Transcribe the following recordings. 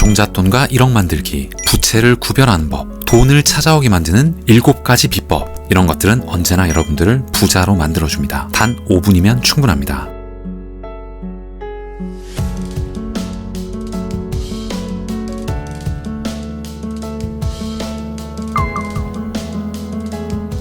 종잣돈과 1억 만들기, 부채를 구별하는 법, 돈을 찾아오게 만드는 7가지 비법, 이런 것들은 언제나 여러분들을 부자로 만들어줍니다. 단 5분이면 충분합니다.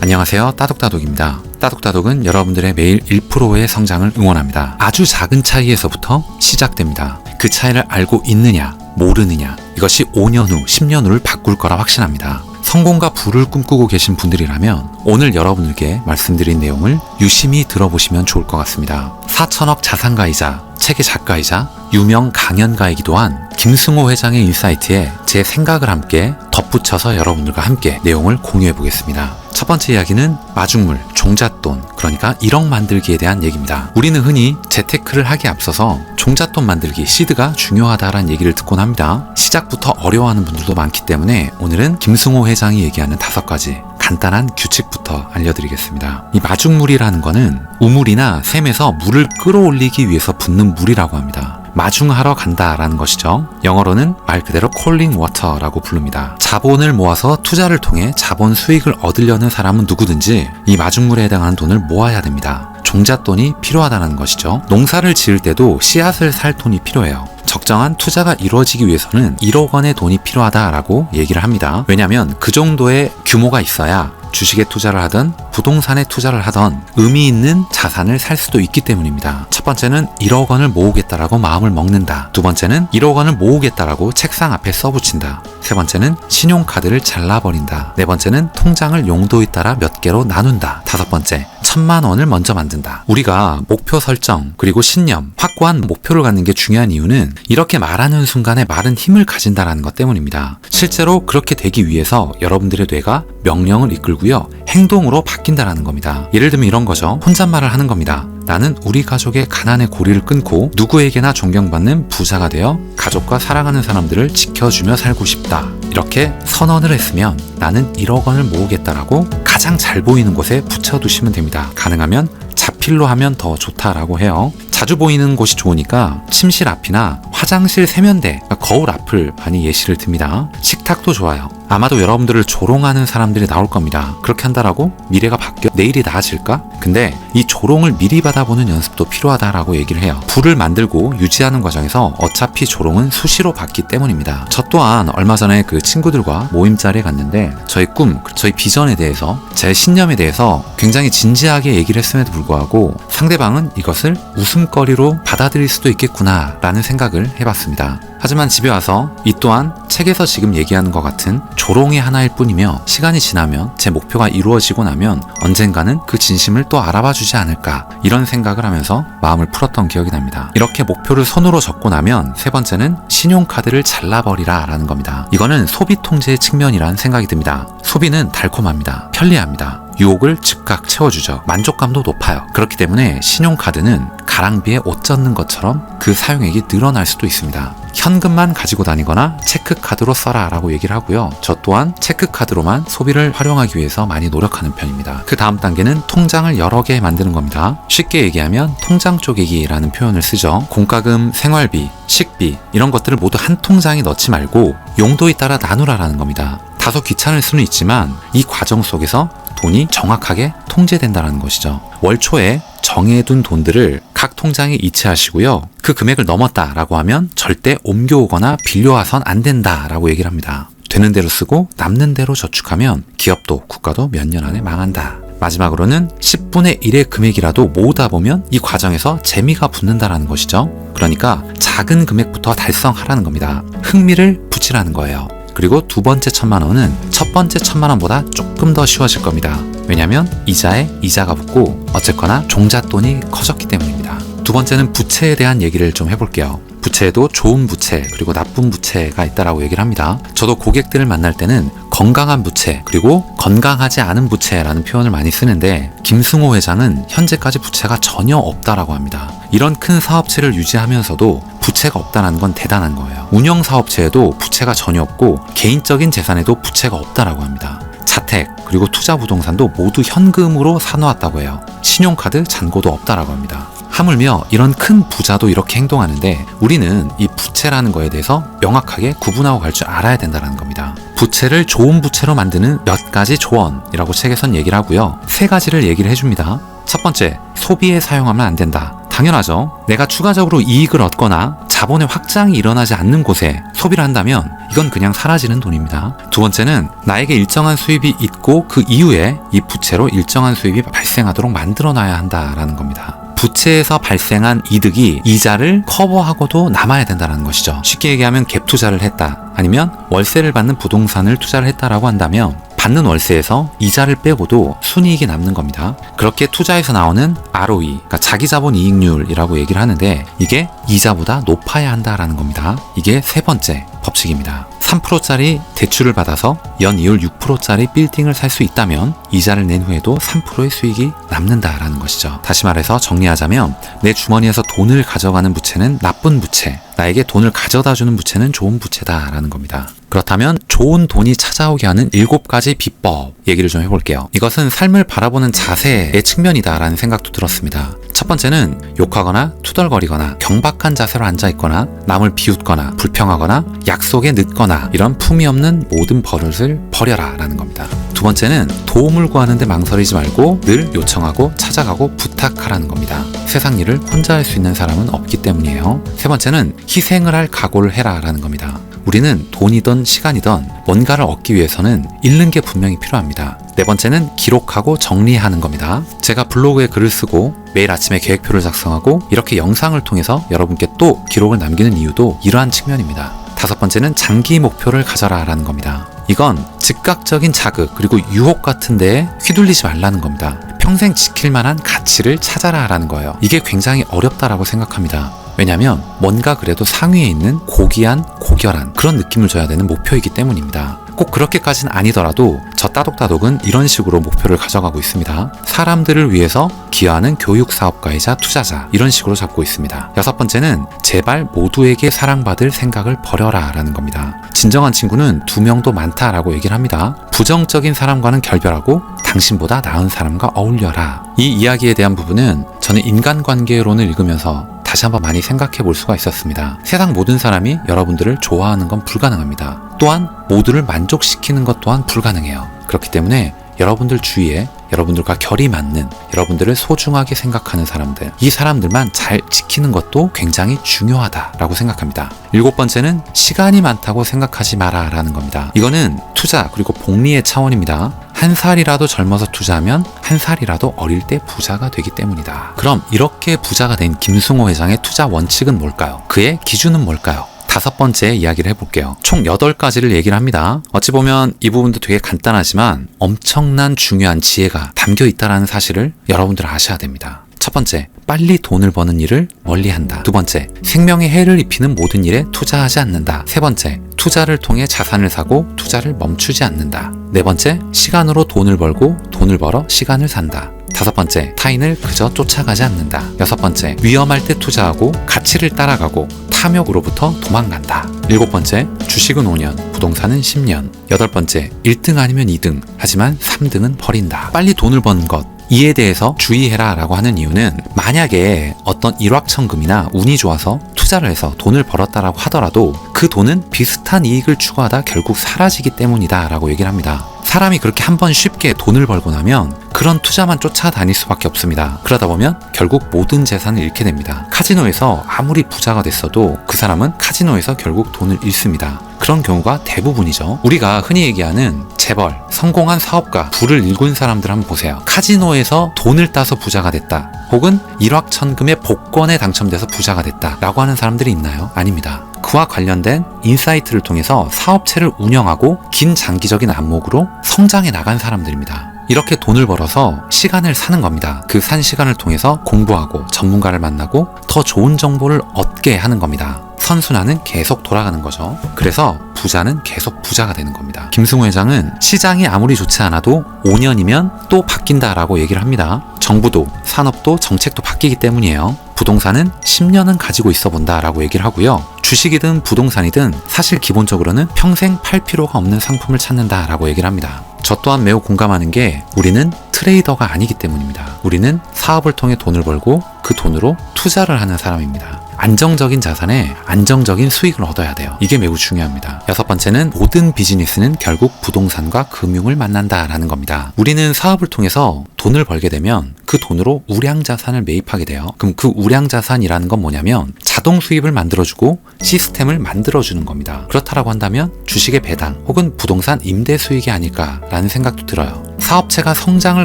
안녕하세요, 따독따독입니다. 따독따독은 여러분들의 매일 1%의 성장을 응원합니다. 아주 작은 차이에서부터 시작됩니다. 그 차이를 알고 있느냐, 모르느냐, 이것이 5년 후, 10년 후를 바꿀 거라 확신합니다. 성공과 부를 꿈꾸고 계신 분들이라면 오늘 여러분들께 말씀드린 내용을 유심히 들어보시면 좋을 것 같습니다. 4천억 자산가이자 책의 작가이자 유명 강연가이기도 한 김승호 회장의 인사이트에 제 생각을 함께 덧붙여서 여러분들과 함께 내용을 공유해 보겠습니다. 첫 번째 이야기는 마중물, 종잣돈, 그러니까 1억 만들기에 대한 얘기입니다. 우리는 흔히 재테크를 하기에 앞서서 종잣돈 만들기, 시드가 중요하다라는 얘기를 듣곤 합니다. 시작부터 어려워하는 분들도 많기 때문에 오늘은 김승호 회장이 얘기하는 5가지 간단한 규칙부터 알려드리겠습니다. 이 마중물이라는 거는 우물이나 샘에서 물을 끌어올리기 위해서 붓는 물이라고 합니다. 마중하러 간다라는 것이죠. 영어로는 말 그대로 calling water라고 부릅니다. 자본을 모아서 투자를 통해 자본 수익을 얻으려는 사람은 누구든지 이 마중물에 해당하는 돈을 모아야 됩니다. 종잣돈이 필요하다는 것이죠. 농사를 지을 때도 씨앗을 살 돈이 필요해요. 적정한 투자가 이루어지기 위해서는 1억 원의 돈이 필요하다라고 얘기를 합니다. 왜냐하면 그 정도의 규모가 있어야 주식에 투자를 하든 부동산에 투자를 하든 의미 있는 자산을 살 수도 있기 때문입니다. 첫 번째는 1억 원을 모으겠다라고 마음을 먹는다. 두 번째는 1억 원을 모으겠다라고 책상 앞에 써붙인다. 세 번째는 신용카드를 잘라버린다. 네 번째는 통장을 용도에 따라 몇 개로 나눈다. 다섯 번째, 1,000만 원을 먼저 만든다. 우리가 목표 설정 그리고 신념, 확고한 목표를 갖는 게 중요한 이유는 이렇게 말하는 순간에 말은 힘을 가진다는 것 때문입니다. 실제로 그렇게 되기 위해서 여러분들의 뇌가 명령을 이끌고요, 행동으로 바뀐다는 겁니다. 예를 들면 이런 거죠. 혼잣말을 하는 겁니다. 나는 우리 가족의 가난의 고리를 끊고 누구에게나 존경받는 부자가 되어 가족과 사랑하는 사람들을 지켜주며 살고 싶다. 이렇게 선언을 했으면 나는 1억 원을 모으겠다라고 가장 잘 보이는 곳에 붙여두시면 됩니다. 가능하면 자필로 하면 더 좋다라고 해요. 자주 보이는 곳이 좋으니까 침실 앞이나 화장실 세면대, 거울 앞을 많이 예시를 듭니다. 식탁도 좋아요. 아마도 여러분들을 조롱하는 사람들이 나올 겁니다. 그렇게 한다라고 미래가 바뀌어 내일이 나아질까? 근데 이 조롱을 미리 받아보는 연습도 필요하다라고 얘기를 해요. 부를 만들고 유지하는 과정에서 어차피 조롱은 수시로 받기 때문입니다. 저 또한 얼마 전에 그 친구들과 모임 자리에 갔는데 저희 꿈, 저희 비전에 대해서, 제 신념에 대해서 굉장히 진지하게 얘기를 했음에도 불구하고 상대방은 이것을 웃음거리로 받아들일 수도 있겠구나 라는 생각을 해봤습니다. 하지만 집에 와서 이 또한 책에서 지금 얘기하는 것 같은 조롱의 하나일 뿐이며 시간이 지나면 제 목표가 이루어지고 나면 언젠가는 그 진심을 또 알아봐 주지 않을까, 이런 생각을 하면서 마음을 풀었던 기억이 납니다. 이렇게 목표를 손으로 적고 나면 세 번째는 신용카드를 잘라버리라 라는 겁니다. 이거는 소비 통제의 측면이라는 생각이 듭니다. 소비는 달콤합니다. 편리합니다. 유혹을 즉각 채워주죠. 만족감도 높아요. 그렇기 때문에 신용카드는 가랑비에 옷 젖는 것처럼 그 사용액이 늘어날 수도 있습니다. 현금만 가지고 다니거나 체크카드로 써라 라고 얘기를 하고요. 저 또한 체크카드로만 소비를 활용하기 위해서 많이 노력하는 편입니다. 그 다음 단계는 통장을 여러 개 만드는 겁니다. 쉽게 얘기하면 통장 쪼개기라는 표현을 쓰죠. 공과금, 생활비, 식비 이런 것들을 모두 한 통장에 넣지 말고 용도에 따라 나누라라는 겁니다. 다소 귀찮을 수는 있지만 이 과정 속에서 돈이 정확하게 통제된다는 것이죠. 월 초에 정해둔 돈들을 각 통장에 이체하시고요. 그 금액을 넘었다라고 하면 절대 옮겨오거나 빌려와선 안 된다라고 얘기를 합니다. 되는 대로 쓰고 남는 대로 저축하면 기업도 국가도 몇 년 안에 망한다. 마지막으로는 10분의 1의 금액이라도 모으다 보면 이 과정에서 재미가 붙는다라는 것이죠. 그러니까 작은 금액부터 달성하라는 겁니다. 흥미를 붙이라는 거예요. 그리고 두 번째 1,000만 원은 첫 번째 1,000만 원보다 조금 더 쉬워질 겁니다. 왜냐하면 이자에 이자가 붙고 어쨌거나 종잣돈이 커졌기 때문입니다. 두 번째는 부채에 대한 얘기를 좀 해볼게요. 부채에도 좋은 부채 그리고 나쁜 부채가 있다라고 얘기를 합니다. 저도 고객들을 만날 때는 건강한 부채 그리고 건강하지 않은 부채라는 표현을 많이 쓰는데 김승호 회장은 현재까지 부채가 전혀 없다라고 합니다. 이런 큰 사업체를 유지하면서도 부채가 없다는 건 대단한 거예요. 운영사업체에도 부채가 전혀 없고 개인적인 재산에도 부채가 없다라고 합니다. 자택 그리고 투자 부동산도 모두 현금으로 사놓았다고 해요. 신용카드 잔고도 없다라고 합니다. 하물며 이런 큰 부자도 이렇게 행동하는데 우리는 이 부채라는 거에 대해서 명확하게 구분하고 갈 줄 알아야 된다는 겁니다. 부채를 좋은 부채로 만드는 몇 가지 조언이라고 책에선 얘기를 하고요. 3가지를 얘기를 해줍니다. 첫 번째, 소비에 사용하면 안 된다. 당연하죠. 내가 추가적으로 이익을 얻거나 자본의 확장이 일어나지 않는 곳에 소비를 한다면 이건 그냥 사라지는 돈입니다. 두 번째는 나에게 일정한 수입이 있고 그 이후에 이 부채로 일정한 수입이 발생하도록 만들어놔야 한다라는 겁니다. 부채에서 발생한 이득이 이자를 커버하고도 남아야 된다는 것이죠. 쉽게 얘기하면 갭 투자를 했다, 아니면 월세를 받는 부동산을 투자를 했다라고 한다면 받는 월세에서 이자를 빼고도 순이익이 남는 겁니다. 그렇게 투자에서 나오는 ROE, 그러니까 자기자본 이익률이라고 얘기를 하는데 이게 이자보다 높아야 한다라는 겁니다. 이게 3번째 법칙입니다. 3%짜리 대출을 받아서 연이율 6%짜리 빌딩을 살 수 있다면 이자를 낸 후에도 3%의 수익이 남는다라는 것이죠. 다시 말해서 정리하자면 내 주머니에서 돈을 가져가는 부채는 나쁜 부채, 나에게 돈을 가져다주는 부채는 좋은 부채다라는 겁니다. 그렇다면 좋은 돈이 찾아오게 하는 7가지 비법 얘기를 좀 해볼게요. 이것은 삶을 바라보는 자세의 측면이다라는 생각도 들었습니다. 첫 번째는 욕하거나 투덜거리거나 경박한 자세로 앉아있거나 남을 비웃거나 불평하거나 약속에 늦거나 이런 품이 없는 모든 버릇을 버려라 라는 겁니다. 두 번째는 도움을 구하는데 망설이지 말고 늘 요청하고 찾아가고 부탁하라는 겁니다. 세상 일을 혼자 할 수 있는 사람은 없기 때문이에요. 세 번째는 희생을 할 각오를 해라 라는 겁니다. 우리는 돈이든 시간이든 뭔가를 얻기 위해서는 잃는 게 분명히 필요합니다. 네 번째는 기록하고 정리하는 겁니다. 제가 블로그에 글을 쓰고 매일 아침에 계획표를 작성하고 이렇게 영상을 통해서 여러분께 또 기록을 남기는 이유도 이러한 측면입니다. 다섯 번째는 장기 목표를 가져라 라는 겁니다. 이건 즉각적인 자극 그리고 유혹 같은 데에 휘둘리지 말라는 겁니다. 평생 지킬 만한 가치를 찾아라 라는 거예요. 이게 굉장히 어렵다라고 생각합니다. 왜냐하면 뭔가 그래도 상위에 있는 고귀한 고결한 그런 느낌을 줘야 되는 목표이기 때문입니다. 꼭 그렇게까지는 아니더라도 저 따독따독은 이런 식으로 목표를 가져가고 있습니다. 사람들을 위해서 기여하는 교육사업가이자 투자자 이런 식으로 잡고 있습니다. 여섯 번째는 제발 모두에게 사랑받을 생각을 버려라 라는 겁니다. 진정한 친구는 2명도 많다라고 얘기를 합니다. 부정적인 사람과는 결별하고 당신보다 나은 사람과 어울려라. 이 이야기에 대한 부분은 저는 인간관계론을 읽으면서 다시 한번 많이 생각해 볼 수가 있었습니다. 세상 모든 사람이 여러분들을 좋아하는 건 불가능합니다. 또한 모두를 만족시키는 것 또한 불가능해요. 그렇기 때문에 여러분들 주위에 여러분들과 결이 맞는 여러분들을 소중하게 생각하는 사람들, 이 사람들만 잘 지키는 것도 굉장히 중요하다라고 생각합니다. 7번째는 시간이 많다고 생각하지 마라 라는 겁니다. 이거는 투자 그리고 복리의 차원입니다. 한 살이라도 젊어서 투자하면 한 살이라도 어릴 때 부자가 되기 때문이다. 그럼 이렇게 부자가 된 김승호 회장의 투자 원칙은 뭘까요? 그의 기준은 뭘까요? 5번째 이야기를 해볼게요. 총 8가지를 얘기를 합니다. 어찌 보면 이 부분도 되게 간단하지만 엄청난 중요한 지혜가 담겨 있다는 사실을 여러분들 아셔야 됩니다. 첫 번째, 빨리 돈을 버는 일을 멀리한다. 두 번째, 생명에 해를 입히는 모든 일에 투자하지 않는다. 세 번째, 투자를 통해 자산을 사고 투자를 멈추지 않는다. 네 번째, 시간으로 돈을 벌고 돈을 벌어 시간을 산다. 5번째, 타인을 그저 쫓아가지 않는다. 6번째, 위험할 때 투자하고 가치를 따라가고 탐욕으로부터 도망간다. 7번째, 주식은 5년, 부동산은 10년. 8번째, 1등 아니면 2등, 하지만 3등은 버린다. 빨리 돈을 버는 것, 이에 대해서 주의해라 라고 하는 이유는 만약에 어떤 일확천금이나 운이 좋아서 투자를 해서 돈을 벌었다라고 하더라도 그 돈은 비슷한 이익을 추구하다 결국 사라지기 때문이다 라고 얘기를 합니다. 사람이 그렇게 한번 쉽게 돈을 벌고 나면 그런 투자만 쫓아다닐 수밖에 없습니다. 그러다 보면 결국 모든 재산을 잃게 됩니다. 카지노에서 아무리 부자가 됐어도 그 사람은 카지노에서 결국 돈을 잃습니다. 그런 경우가 대부분이죠. 우리가 흔히 얘기하는 재벌, 성공한 사업가, 부를 일군 사람들 한번 보세요. 카지노에서 돈을 따서 부자가 됐다. 혹은 일확천금의 복권에 당첨돼서 부자가 됐다 라고 하는 사람들이 있나요? 아닙니다. 그와 관련된 인사이트를 통해서 사업체를 운영하고 긴 장기적인 안목으로 성장해 나간 사람들입니다. 이렇게 돈을 벌어서 시간을 사는 겁니다. 그 산 시간을 통해서 공부하고 전문가를 만나고 더 좋은 정보를 얻게 하는 겁니다. 선순환은 계속 돌아가는 거죠. 그래서 부자는 계속 부자가 되는 겁니다. 김승호 회장은 시장이 아무리 좋지 않아도 5년이면 또 바뀐다라고 얘기를 합니다. 정부도 산업도 정책도 바뀌기 때문이에요. 부동산은 10년은 가지고 있어 본다라고 얘기를 하고요. 주식이든 부동산이든 사실 기본적으로는 평생 팔 필요가 없는 상품을 찾는다라고 얘기를 합니다. 저 또한 매우 공감하는 게 우리는 트레이더가 아니기 때문입니다. 우리는 사업을 통해 돈을 벌고 그 돈으로 투자를 하는 사람입니다. 안정적인 자산에 안정적인 수익을 얻어야 돼요. 이게 매우 중요합니다. 여섯 번째는 모든 비즈니스는 결국 부동산과 금융을 만난다라는 겁니다. 우리는 사업을 통해서 돈을 벌게 되면 그 돈으로 우량자산을 매입하게 돼요. 그럼 그 우량자산이라는 건 뭐냐면 자동 수입을 만들어주고 시스템을 만들어주는 겁니다. 그렇다라고 한다면 주식의 배당 혹은 부동산 임대 수익이 아닐까라는 생각도 들어요. 사업체가 성장을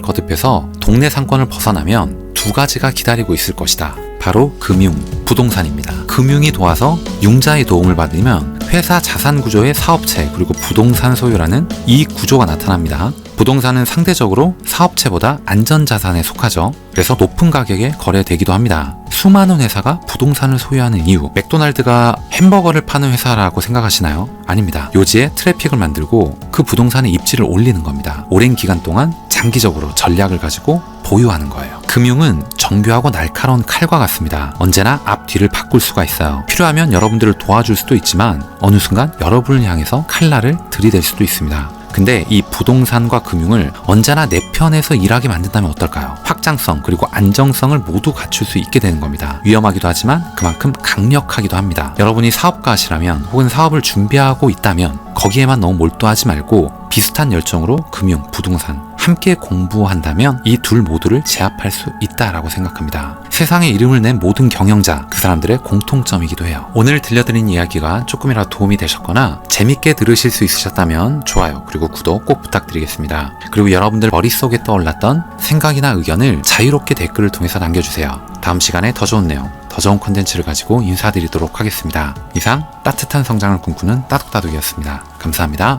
거듭해서 동네 상권을 벗어나면 두 가지가 기다리고 있을 것이다. 바로 금융, 부동산입니다. 금융이 도와서 융자의 도움을 받으면 회사 자산 구조의 사업체 그리고 부동산 소유라는 이익 구조가 나타납니다. 부동산은 상대적으로 사업체보다 안전자산에 속하죠. 그래서 높은 가격에 거래되기도 합니다. 수많은 회사가 부동산을 소유하는 이유, 맥도날드가 햄버거를 파는 회사라고 생각하시나요? 아닙니다. 요지에 트래픽을 만들고 그 부동산의 입지를 올리는 겁니다. 오랜 기간 동안 장기적으로 전략을 가지고 보유하는 거예요. 금융은 정교하고 날카로운 칼과 같습니다. 언제나 앞뒤를 바꿀 수가 있어요. 필요하면 여러분들을 도와줄 수도 있지만 어느 순간 여러분을 향해서 칼날을 들이댈 수도 있습니다. 근데 이 부동산과 금융을 언제나 내 편에서 일하게 만든다면 어떨까요? 확장성 그리고 안정성을 모두 갖출 수 있게 되는 겁니다. 위험하기도 하지만 그만큼 강력하기도 합니다. 여러분이 사업가시라면 혹은 사업을 준비하고 있다면 거기에만 너무 몰두하지 말고 비슷한 열정으로 금융, 부동산 함께 공부한다면 이 둘 모두를 제압할 수 있다라고 생각합니다. 세상에 이름을 낸 모든 경영자, 그 사람들의 공통점이기도 해요. 오늘 들려드린 이야기가 조금이라도 도움이 되셨거나 재밌게 들으실 수 있으셨다면 좋아요 그리고 구독 꼭 부탁드리겠습니다. 그리고 여러분들 머릿속에 떠올랐던 생각이나 의견을 자유롭게 댓글을 통해서 남겨주세요. 다음 시간에 더 좋은 내용, 더 좋은 콘텐츠를 가지고 인사드리도록 하겠습니다. 이상 따뜻한 성장을 꿈꾸는 따독따독이었습니다. 감사합니다.